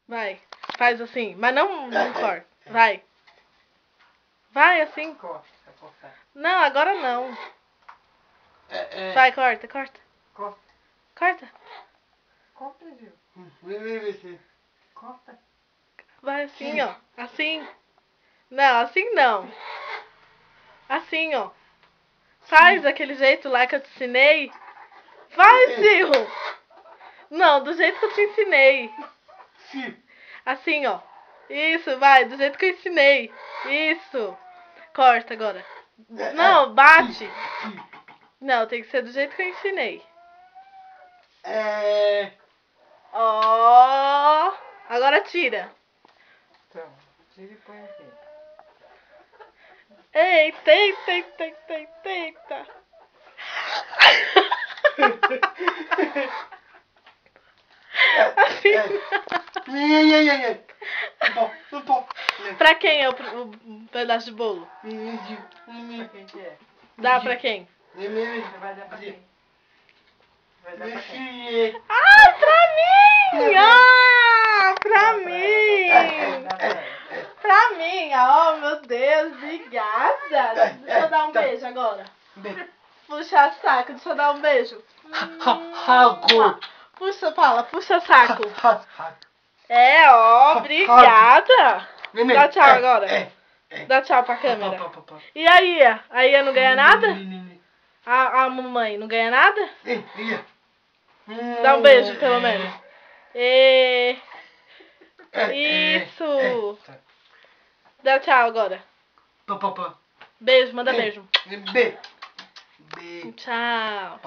Vai. Faz assim. Mas não corta. Vai. Vai assim. Corta, cortar. Não, agora não. Vai, corta. Corta. Corta. Corta, Gil. Corta. Vai assim, ó. Assim. Não, assim não. Assim, ó. Faz daquele jeito lá que eu te ensinei. Vai, Gil. Não, do jeito que eu te ensinei. Assim, ó. Isso, vai, do jeito que eu ensinei. Isso. Corta agora. Não, bate. Não, tem que ser do jeito que eu ensinei. Ó. Agora tira. Então, tira e põe aqui. Eita, eita, eita, eita, eita, eita. Assim. Pra quem é o pedaço de bolo? Pra quem que é? Dá pra quem? Você vai dar pra quem? Vai dar pra quem? Ah, pra mim! Ah, pra mim! Dá pra ela. Pra mim! Oh, meu Deus, obrigada! Deixa eu dar um beijo agora. Puxa saco, deixa eu dar um beijo. Puxa, Paula, puxa saco. É, ó, obrigada. Dá tchau agora. Dá tchau pra câmera. E aí? A Ia não ganha nada? A mamãe não ganha nada? Dá um beijo, pelo menos. Isso. Dá tchau agora. Beijo, manda beijo. Tchau.